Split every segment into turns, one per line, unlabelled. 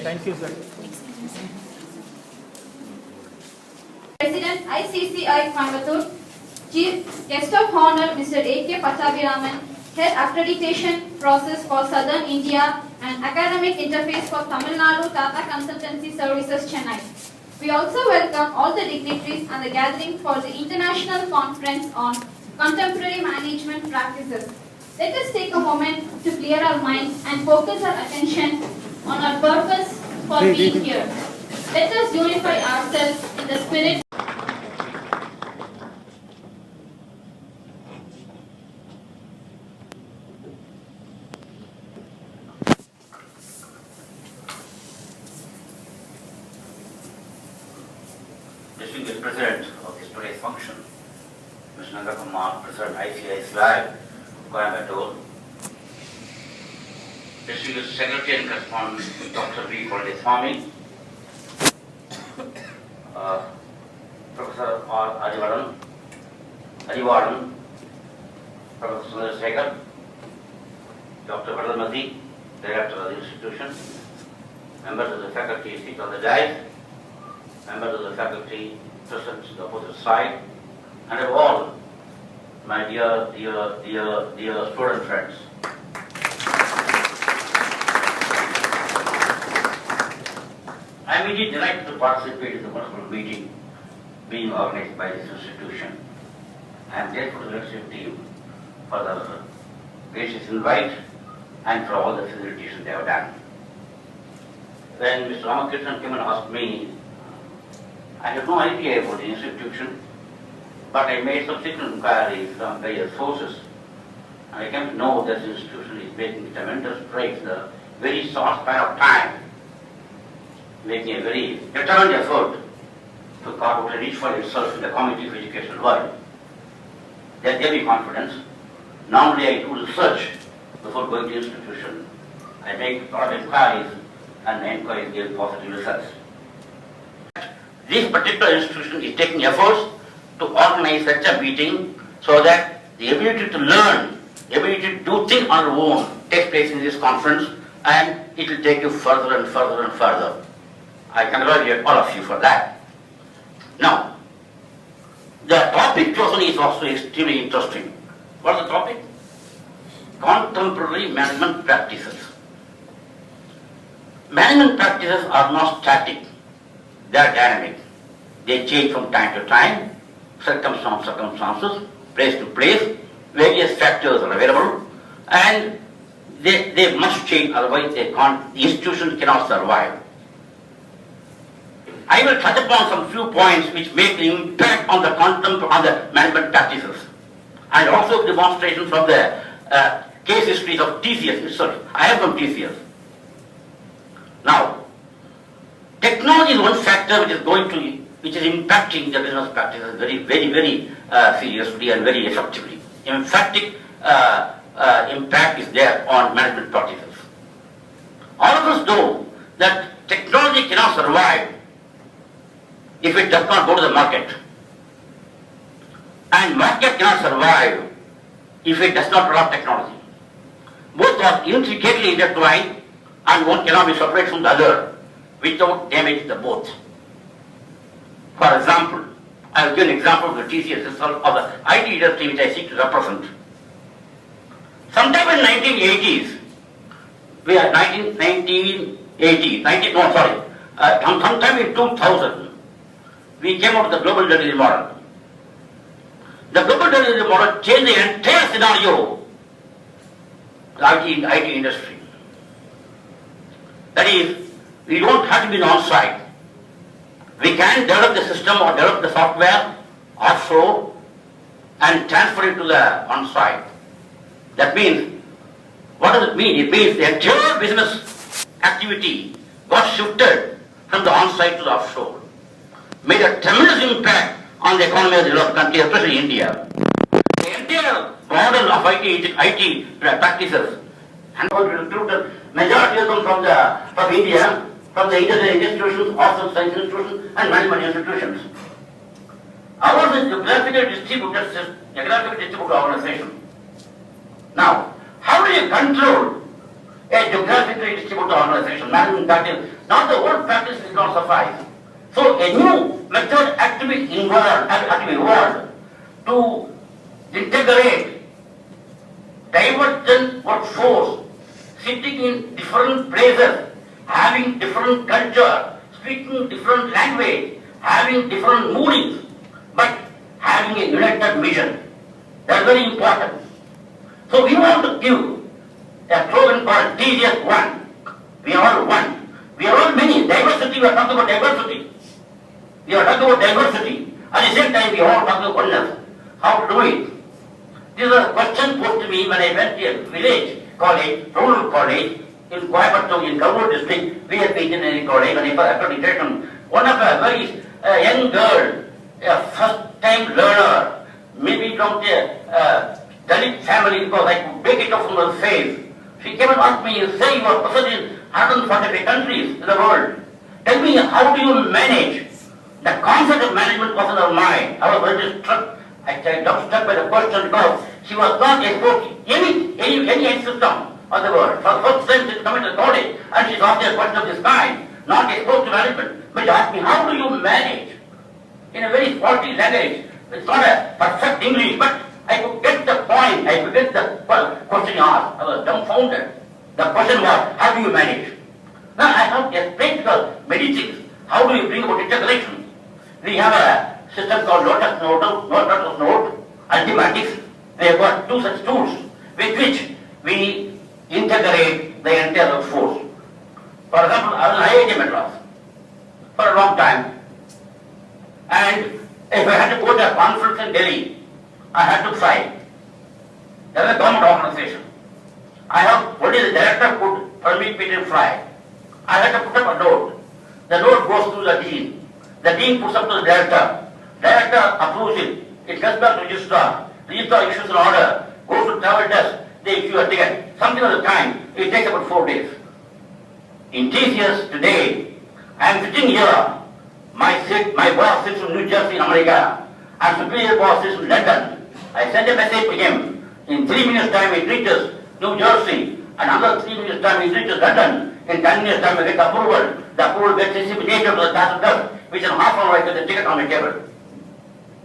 Thank you, sir.
President ICCI Coimbatore, Chief Guest of Honor Mr. A.K. Pattabhiraman, Head Accreditation Process for Southern India and Academic Interface for Tamil Nadu Tata Consultancy Services, Chennai. We also welcome all the dignitaries and the gathering for the International Conference on Contemporary Management Practices. Let us take a moment to clear our minds and focus our attention on our purpose for being here. Let us unify ourselves in the spirit.
Distinguished President of this today's function, Mr. Nanda Kumar, President ICICI Coimbatore, Distinguished Secretary and Correspondent Dr. V. Kolandeswamy, Professor R. Arivadan, Professor Sundar Sekhar, Dr. Vadalmati, Director of the institution, members of the faculty seated on the dais, members of the faculty present on the opposite side, and above all, my dear student friends. I am indeed delighted to participate in the wonderful meeting being organized by this institution. I am grateful to the leadership team for the gracious invite and for all the facilitation they have done. When Mr. Ramakrishnan came and asked me, I had no idea about the institution, but I made subsequent inquiries from various sources, and I came to know that this institution is making tremendous strides in a very short span of time, making a very determined effort to carve out a niche for itself in the community of educational world. There gave me confidence. Normally I do research before going to the institution. I make a lot of inquiries, and the inquiries give positive results. This particular institution is taking efforts to organize such a meeting so that the ability to learn, the ability to do things on our own takes place in this conference, and it will take you further and further and further. I congratulate all of you for that. Now, the topic chosen is also extremely interesting. What is the topic? Contemporary management practices. Management practices are not static. They are dynamic. They change from time to time, circumstances, place to place, various factors are available, and they must change, otherwise the institution cannot survive. I will touch upon some few points which make the impact on the management practices, and also demonstrations from the case histories of TCS itself. I have from TCS. Now, technology is one factor which is impacting the business practices very seriously and very effectively. Emphatic impact is there on management practices. All of us know that technology cannot survive if it does not go to the market. And market cannot survive if it does not adopt technology. Both are intricately intertwined, and one cannot be separated from the other without damaging the both. For example, I will give an example of the TCS itself, of the IT industry which I seek to represent. Sometime in 1980s, sometime in 2000, we came out with the global delivery model. The global delivery model changed the entire scenario of the IT industry. That is, we don't have to be on-site. We can develop the system or develop the software offshore and transfer it to the on-site. That means, what does it mean? It means the entire business activity got shifted from the on-site to the offshore. Made a tremendous impact on the economy of the developed country, especially India. The entire model of IT practices, and recruited majority of them from India, from the engineering institutions, also science institutions, and management institutions. Ours is a geographically distributed organization. Now, how do you control a geographically distributed organization. Management practice, not the old practice will not suffice. So a new method had to be involved, had to be evolved to integrate divergent workforce sitting in different places, having different culture, speaking different language, having different moodings, but having a united vision. That's very important. So we want to give a slogan called TGS One. We are all one. We are all many. Diversity, we are talking about diversity. We are talking about diversity. At the same time, we are all talking about oneness. How to do it? This is a question posed to me when I went to a village college, rural college, in Coimbatore, in Kannur district, VSP Engineering College, and if I accreditation, one of a very young girl, a first-time learner, maybe from a Dalit family, because I could break it off from her face. She came and asked me, you say you are present in 145 countries in the world. Tell me, how do you manage? The concept of management was in her mind. I was very struck. I got struck by the question because she was not exposed to any system of the world. For the first time she's coming to college and she's asked a question of this kind, not exposed to management. But she asked me, how do you manage? In a very faulty language. It's not a perfect English, but I could get the point. I could get the question asked. I was dumbfounded. The question was, how do you manage? Now I have explained because many things. How do you bring about integration? We have a system called Lotus Note, Ultimatics. We have got two such tools with which we integrate the entire workforce. For example, I was in IIT Madras for a long time. And if I had to go to a conference in Delhi, I had to fly. There was a government organization. I have, only the director could permit me to fly. I had to put up a note. The note goes to the dean. The dean puts up to the director. Director approves it. It comes back to registrar. Registrar issues an order. Goes to travel desk. They issue a ticket. Something of the kind. It takes about 4 days. In TCS today, I am sitting here. My boss sits in New Jersey in America. And superior boss sits in London. I send a message to him. In 3 minutes time it reaches New Jersey. And another 3 minutes time it reaches London. In 10 minutes time I get approval. The approval gets disseminated to the task desk. Which in half an hour I get the ticket on my table.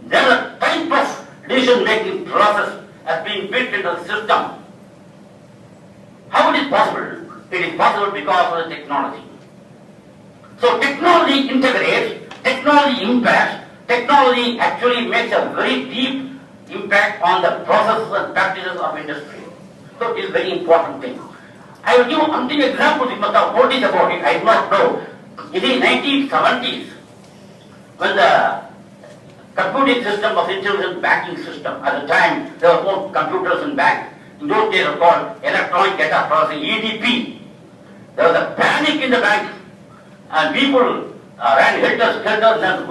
Then a type of decision-making process has been built into the system. How it is possible? It is possible because of the technology. So technology integrates, technology impacts, technology actually makes a very deep impact on the processes and practices of industry. So it is a very important thing. I will give something examples, you must have noticed about it, I do not know. In the 1970s, when the computing system was introduced in banking system, at the time there were no computers in bank. In those days it was called electronic data processing, EDP. There was a panic in the bank and people ran helter-skelter and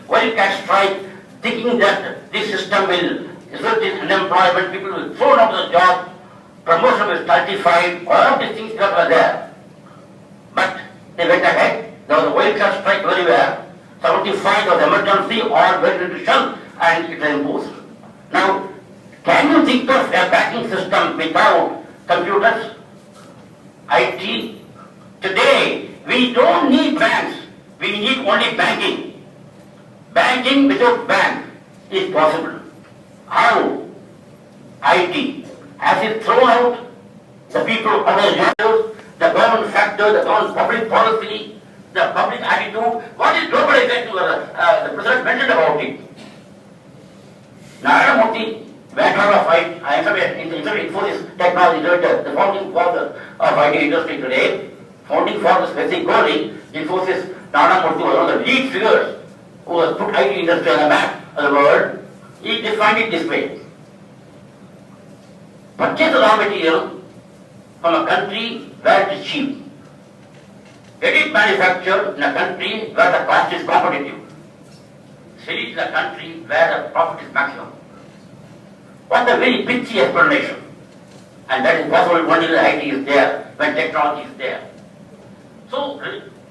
wildcat strike, thinking that this system will result in unemployment, people will throw out of the job, promotion will stultify, all these things that were there. But they went ahead, there was a wildcat strike everywhere. 75 was emergency, all went into shell and it was imposed. Now, can you think of a banking system without computers? IT? Today, we don't need banks, we need only banking. Banking without bank is possible. How? IT. Has it thrown out the people of the jobs, the government factor, the government public policy, the public attitude? What is globalization? The President mentioned about it. Narendra Modi went out of IT. I am in Infosys Technology Director, the founding father of IT industry today. Founding father specifically, Infosys, Narendra Modi was one of the lead figures who has put IT industry on the map of the world. He defined it this way. Purchase raw material from a country where it is cheap. Get it manufactured in a country where the cost is competitive. Sell it in a country where the profit is maximum. What a very pitchy explanation. And that is possible when the IT is there, when technology is there. So,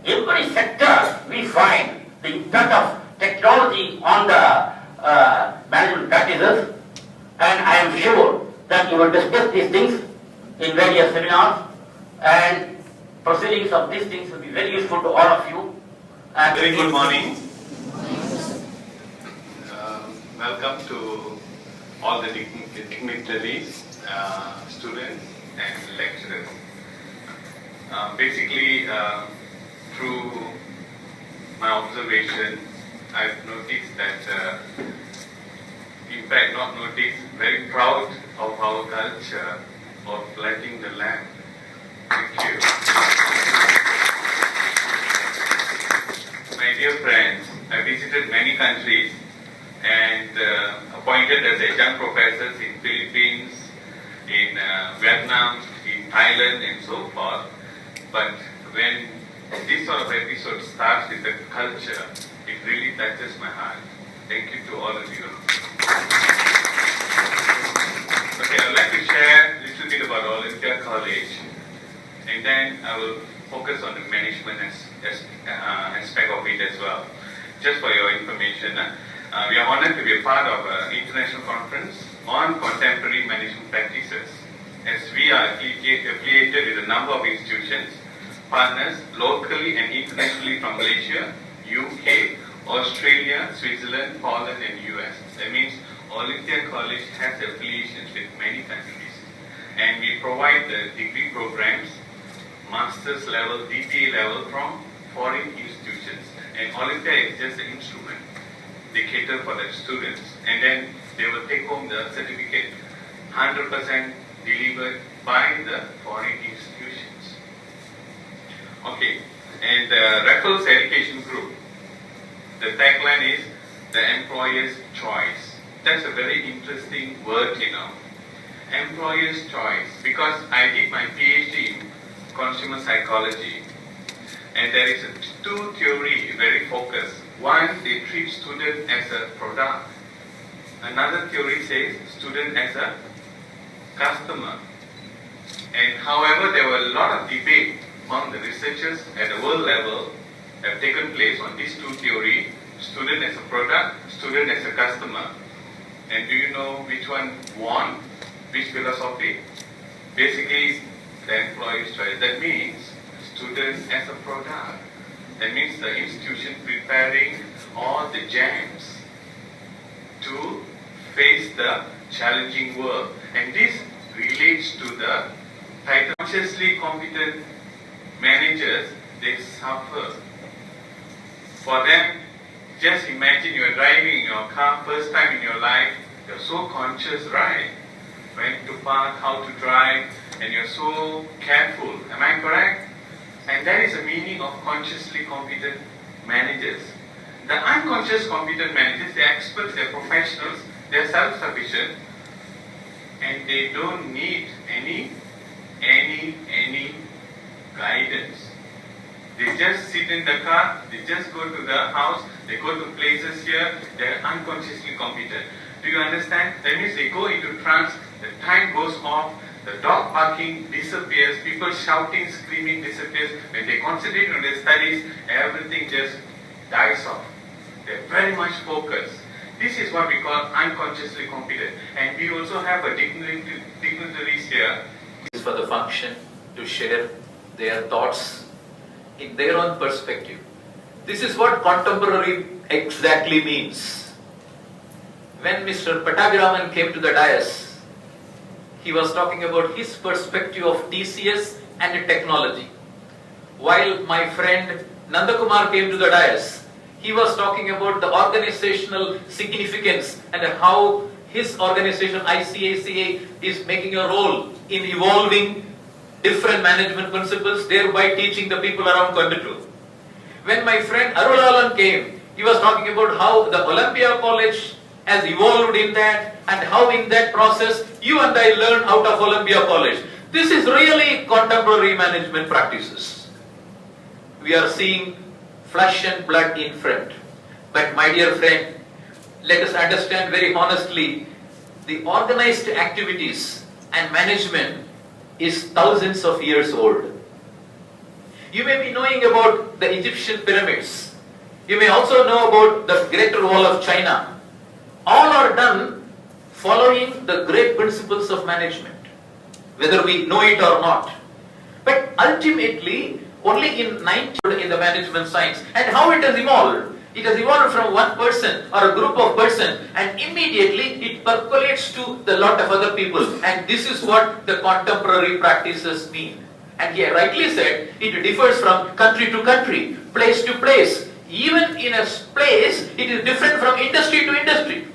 every sector we find the impact of technology on the management practices, and I am sure that you will discuss these things in various seminars and proceedings of these things will be very useful to all of you. And
very good morning. Welcome to all the dignitaries, students and lecturers. Basically, through my observation, I've noticed that, in fact not noticed, very proud of our culture of planting the land. Thank you. My dear friends, I visited many countries and appointed as adjunct professors in Philippines, in Vietnam, in Thailand and so forth. But when this sort of episode starts with the culture, it really touches my heart. Thank you to all of you. Okay, I'd like to share a little bit about Olympia College, and then I will focus on the management aspect of it as well. Just for your information, we are honored to be a part of an international conference on contemporary management practices, as we are affiliated with a number of institutions, partners locally and internationally from Malaysia, UK, Australia, Switzerland, Poland and US. That means Olympia College has affiliations with many countries, and we provide the degree programs, master's level, DPA level from foreign institutions, and Olympia is just an instrument. They cater for the students, and then they will take home the certificate 100% delivered by the foreign institutions. Okay, and the Raffles Education Group, the tagline is the employer's choice. That's a very interesting word, you know. Employer's choice, because I did my PhD in consumer psychology, and there is two theory very focused. One, they treat student as a product. Another theory says student as a customer. And however, there were a lot of debate among the researchers at the world level have taken place on these two theories, student as a product, student as a customer. And do you know which one won? Which philosophy? Basically, the employee's choice. That means student as a product. That means the institution preparing all the gems to face the challenging world. And this relates to the title. Consciously competent managers, they suffer. For them, just imagine you are driving in your car, first time in your life, you're so conscious, right? When to park, how to drive, and you're so careful. Am I correct? And that is the meaning of consciously competent managers. The unconscious competent managers, they're experts, they're professionals, they're self-sufficient, and they don't need any guidance. They just sit in the car, they just go to the house, they go to places here, they're unconsciously competent. Do you understand? That means they go into trance, the time goes off, the dog barking disappears, people shouting, screaming disappears. When they concentrate on their studies, everything just dies off. They're very much focused. This is what we call unconsciously competent. And we also have a dignitaries here.
For the function to share their thoughts in their own perspective. This is what contemporary exactly means. When Mr. Pattabhiraman came to the dais, he was talking about his perspective of TCS and technology. While my friend Nandakumar came to the dais, he was talking about the organizational significance and how his organization ICACA is making a role in evolving different management principles, thereby teaching the people around Coimbatore. When my friend Arulalan came, he was talking about how the Olympia College has evolved in that, and how in that process you and I learn out of Olympia College. This is really contemporary management practices. We are seeing flesh and blood in front. But my dear friend, let us understand very honestly, the organized activities and management is thousands of years old. You may be knowing about the Egyptian pyramids. You may also know about the Great Wall of China. All are done following the great principles of management, whether we know it or not. But ultimately, only in 90 in the management science, and how it has evolved. It has evolved from one person or a group of person, and immediately it percolates to the lot of other people. And this is what the contemporary practices mean. And he rightly said, it differs from country to country, place to place. Even in a place, it is different from industry to industry.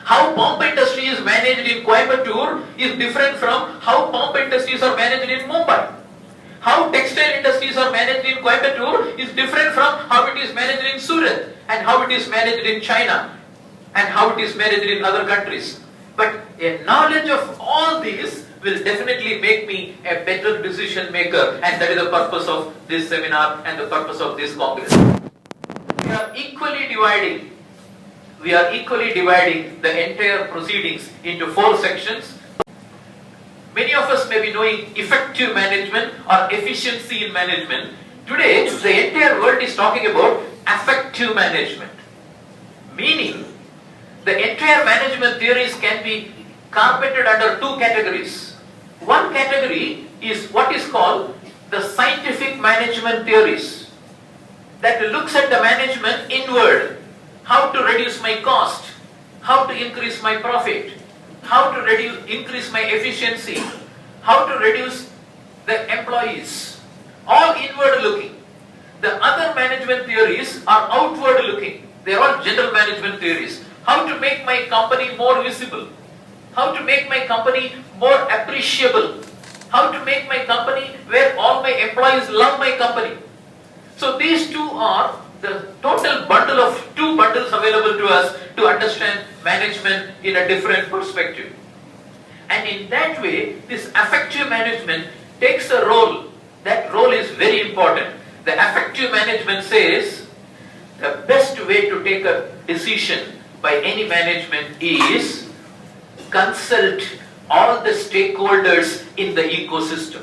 How pump industry is managed in Coimbatore is different from how pump industries are managed in Mumbai. How textile industries are managed in Coimbatore is different from how it is managed in Surat, and how it is managed in China, and how it is managed in other countries. But a knowledge of all these will definitely make me a better decision maker, and that is the purpose of this seminar and the purpose of this congress. We are equally dividing the entire proceedings into 4 sections. Many of us may be knowing effective management or efficiency in management. Today, the entire world is talking about effective management. Meaning, the entire management theories can be carpeted under 2 categories. One category is what is called the scientific management theories, that looks at the management inward. How to reduce my cost, how to increase my profit, how to increase my efficiency, how to reduce the employees, all inward looking. The other management theories are outward looking. They are all general management theories. How to make my company more visible, how to make my company more appreciable, how to make my company where all my employees love my company. So these 2 are the total bundle of 2 bundles available to us to understand management in a different perspective. And in that way, this effective management takes a role. That role is very important. The effective management says the best way to take a decision by any management is consult all the stakeholders in the ecosystem.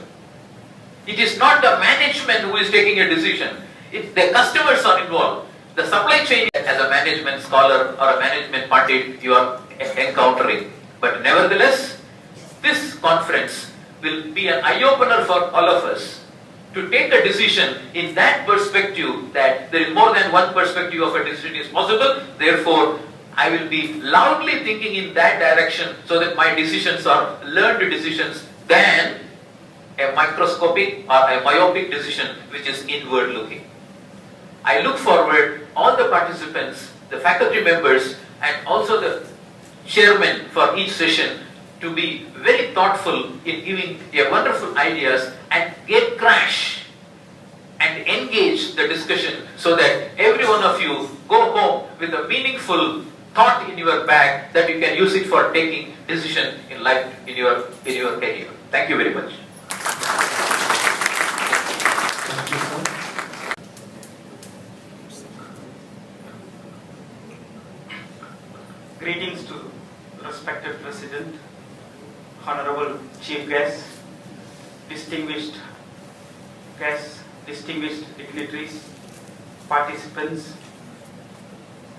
It is not the management who is taking a decision. The customers are involved. The supply chain, as a management scholar or a management pundit, you are encountering. But nevertheless, this conference will be an eye-opener for all of us to take a decision in that perspective, that there is more than one perspective of a decision is possible. Therefore, I will be loudly thinking in that direction so that my decisions are learned decisions than a microscopic or a myopic decision which is inward looking. I look forward all the participants, the faculty members, and also the chairman for each session to be very thoughtful in giving their wonderful ideas and get crash and engage the discussion so that every one of you go home with a meaningful thought in your bag that you can use it for taking decision in life, in your career. Thank you very much.
Thank you, sir.
Greetings to respected President, Honorable Chief Guests, distinguished dignitaries, participants,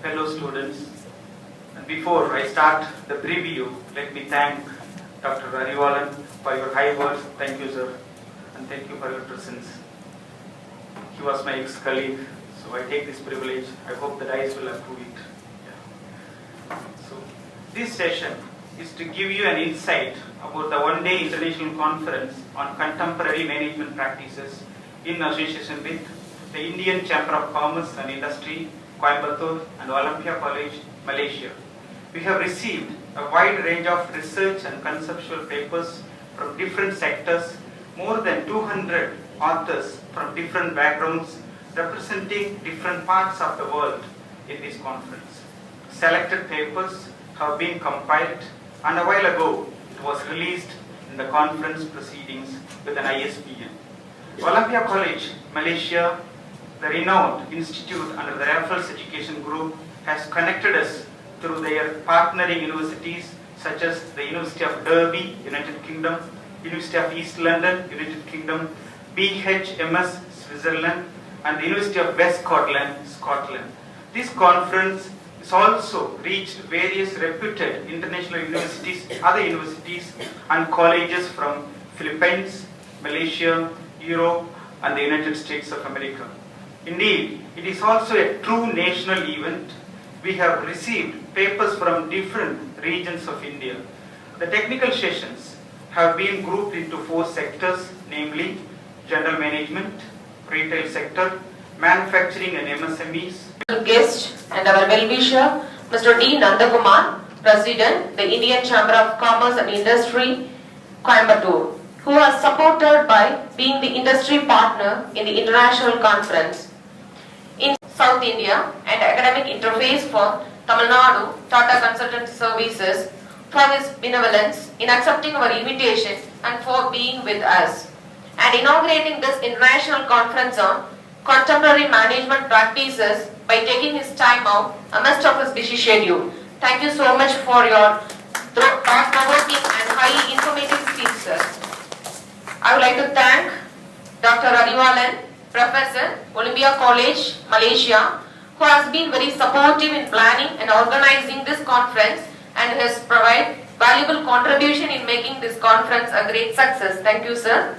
fellow students. And before I start the preview, let me thank Dr. Ariwalan for your high words. Thank you, sir, and thank you for your presence. He was my ex-colleague, so I take this privilege. I hope the dice will approve it. So, this session is to give you an insight about the one-day international conference on contemporary management practices in association with the Indian Chamber of Commerce and Industry, Coimbatore, and Olympia College, Malaysia. We have received a wide range of research and conceptual papers from different sectors, more than 200 authors from different backgrounds representing different parts of the world in this conference. Selected papers have been compiled, and a while ago it was released in the conference proceedings with an ISBN. Olympia College, Malaysia, the renowned institute under the Raffles Education Group, has connected us through their partnering universities such as the University of Derby, United Kingdom, University of East London, United Kingdom, BHMS, Switzerland, and the University of West Scotland, Scotland. This conference has also reached various reputed international universities, other universities and colleges from Philippines, Malaysia, Europe, and the United States of America. Indeed, it is also a true national event. We have received papers from different regions of India. The technical sessions have been grouped into 4 sectors, namely general management, retail sector, manufacturing and MSMEs.
Guest and our well-wisher, Mr. D. Nandakumar, President, the Indian Chamber of Commerce and Industry, Coimbatore, who was supported by being the industry partner in the international conference in South India and academic interface for Tamil Nadu Tata Consultant Services, for his benevolence in accepting our invitation and for being with us and inaugurating this international conference on contemporary management practices by taking his time out amidst of his busy schedule. Thank you so much for your thought-provoking and highly informative speech, sir. I would like to thank Dr. Ariwalan, Professor, Olympia College, Malaysia, who has been very supportive in planning and organizing this conference and has provided valuable contribution in making this conference a great success. Thank you, sir.